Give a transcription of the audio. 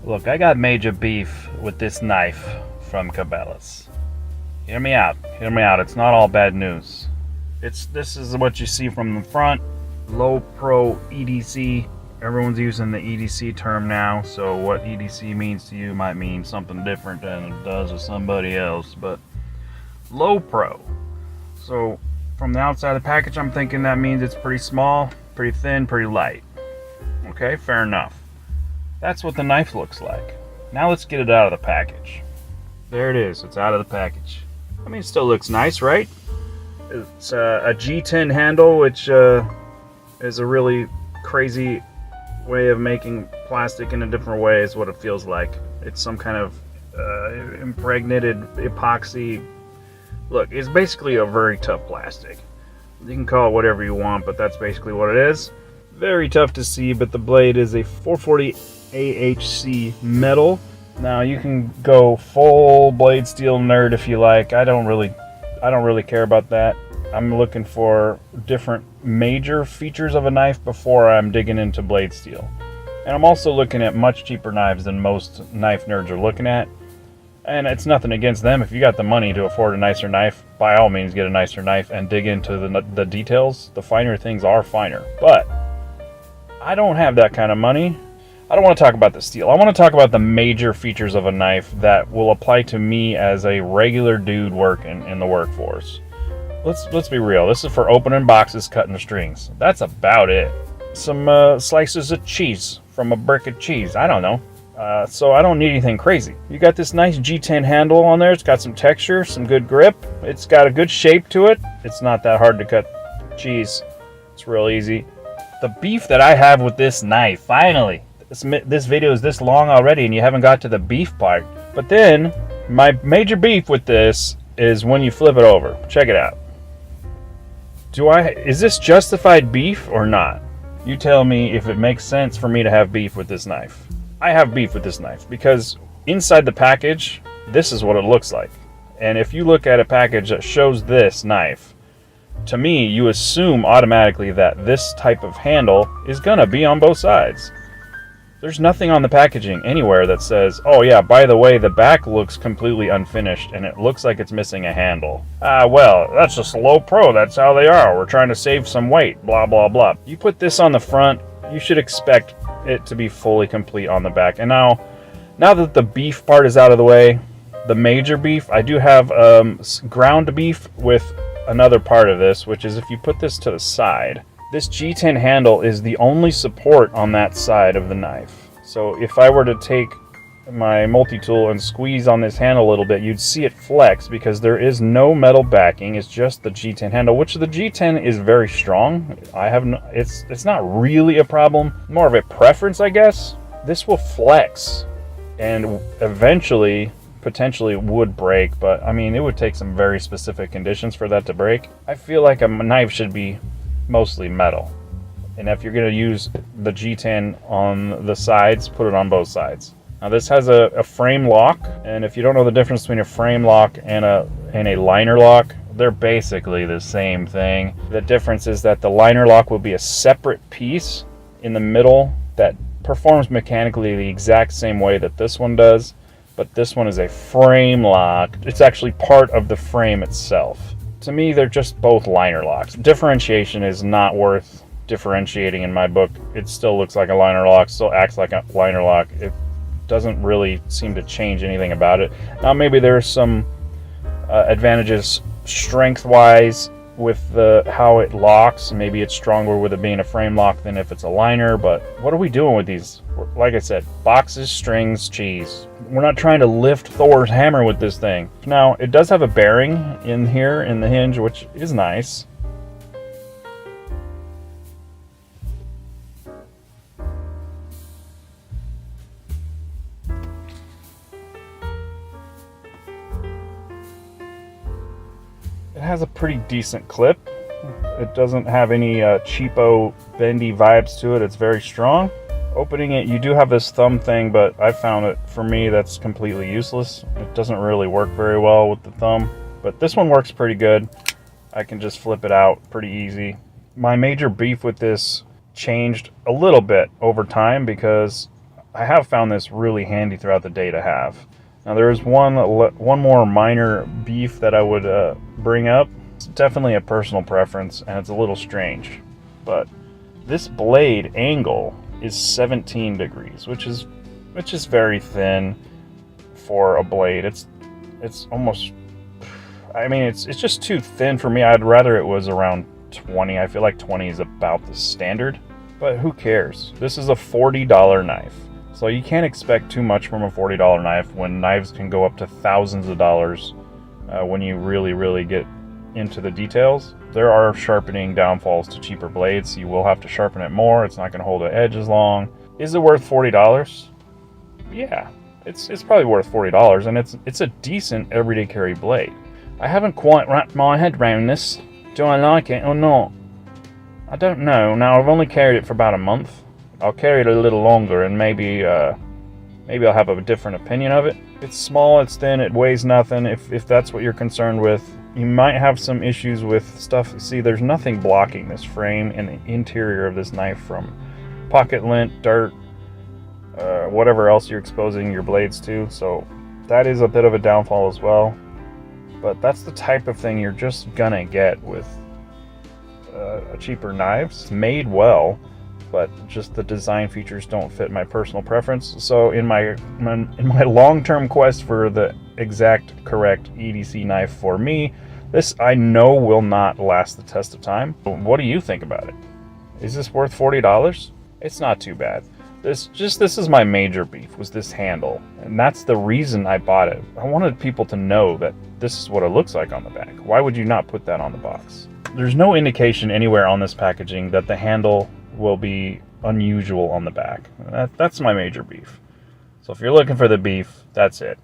Look, I got major beef with this knife from Cabela's. Hear me out. Hear me out. It's not all bad news. This is what you see from the front. Low Pro EDC. Everyone's using the EDC term now, so what EDC means to you might mean something different than it does to somebody else, but Low Pro. So from the outside of the package, I'm thinking that means it's pretty small, pretty thin, pretty light. Okay, fair enough. That's what the knife looks like. Now let's get it out of the package. There it is. It's out of the package. I mean, it still looks nice, right? It's a G10 handle, which is a really crazy way of making plastic in a different way, is what it feels like. It's some kind of impregnated epoxy. Look, it's basically a very tough plastic. You can call it whatever you want, but that's basically what it is. Very tough to see, but the blade is a 440 AHC metal. Now you can go full blade steel nerd if you like. I don't really care about that. I'm looking for different major features of a knife before I'm digging into blade steel. And I'm also looking at much cheaper knives than most knife nerds are looking at. And it's nothing against them. If you got the money to afford a nicer knife, by all means get a nicer knife and dig into the details. The finer things are finer. But I don't have that kind of money. I don't want to talk about the steel. I want to talk about the major features of a knife that will apply to me as a regular dude working in the workforce. Let's be real. This is for opening boxes, cutting the strings. That's about it. Some slices of cheese from a brick of cheese. I don't know. So I don't need anything crazy. You got this nice G10 handle on there. It's got some texture, some good grip. It's got a good shape to it. It's not that hard to cut cheese. It's real easy. The beef that I have with this knife, finally. This video is this long already and you haven't got to the beef part. But then, my major beef with this is when you flip it over. Check it out. Is this justified beef or not? You tell me if it makes sense for me to have beef with this knife. I have beef with this knife because inside the package, this is what it looks like. And if you look at a package that shows this knife, to me, you assume automatically that this type of handle is gonna be on both sides. There's nothing on the packaging anywhere that says, oh yeah, by the way, the back looks completely unfinished and it looks like it's missing a handle. Well, that's just Low Pro, that's how they are. We're trying to save some weight, blah, blah, blah. You put this on the front, you should expect it to be fully complete on the back. And now that the beef part is out of the way, the major beef, I do have ground beef with another part of this, which is if you put this to the side, this G10 handle is the only support on that side of the knife. So if I were to take my multi-tool and squeeze on this handle a little bit, you'd see it flex because there is no metal backing. It's just the G10 handle, which the G10 is very strong. It's not really a problem, more of a preference, I guess. This will flex and eventually potentially would break, but I mean, it would take some very specific conditions for that to break. I feel like a knife should be mostly metal, and if you're going to use the G10 on the sides, put it on both sides. Now this has a frame lock, and if you don't know the difference between a frame lock and a liner lock, they're basically the same thing. The difference is that the liner lock will be a separate piece in the middle that performs mechanically the exact same way that this one does, but this one is a frame lock. It's actually part of the frame itself. To me, they're just both liner locks. Differentiation is not worth differentiating in my book. It still looks like a liner lock, still acts like a liner lock. It doesn't really seem to change anything about it. Now, maybe there's some advantages strength-wise with how it locks. Maybe it's stronger with it being a frame lock than if it's a liner, but what are we doing with these? Like I said, boxes, strings, cheese. We're not trying to lift Thor's hammer with this thing. Now, it does have a bearing in here in the hinge, which is nice. It has a pretty decent clip. It doesn't have any cheapo bendy vibes to it. It's very strong. Opening it, you do have this thumb thing, but I found it, for me, that's completely useless. It doesn't really work very well with the thumb, but this one works pretty good. I can just flip it out pretty easy. My major beef with this changed a little bit over time because I have found this really handy throughout the day to have. Now there is one more minor beef that I would bring up. It's definitely a personal preference, and it's a little strange, but this blade angle is 17 degrees, which is very thin for a blade. It's almost, I mean, it's just too thin for me. I'd rather it was around 20. I feel like 20 is about the standard, but who cares? This is a $40 knife. So you can't expect too much from a $40 knife when knives can go up to thousands of dollars when you really get into the details. There are sharpening downfalls to cheaper blades. You will have to sharpen it more. It's not going to hold the edge as long. Is it worth $40? Yeah, it's probably worth $40, and it's a decent everyday carry blade. I haven't quite wrapped my head around this. Do I like it or not? I don't know. Now, I've only carried it for about a month. I'll carry it a little longer, and maybe I'll have a different opinion of it. It's small, it's thin, it weighs nothing. If that's what you're concerned with, you might have some issues with stuff. See, there's nothing blocking this frame and the interior of this knife from pocket lint, dirt, whatever else you're exposing your blades to. So that is a bit of a downfall as well. But that's the type of thing you're just gonna get with cheaper knives. It's made well, but just the design features don't fit my personal preference. So in my long-term quest for the exact correct EDC knife for me, this I know will not last the test of time. What do you think about it? Is this worth $40? It's not too bad. This is my major beef, was this handle, and that's the reason I bought it. I wanted people to know that this is what it looks like on the back. Why would you not put that on the box? There's no indication anywhere on this packaging that the handle will be unusual on the back. That's my major beef. So if you're looking for the beef, that's it.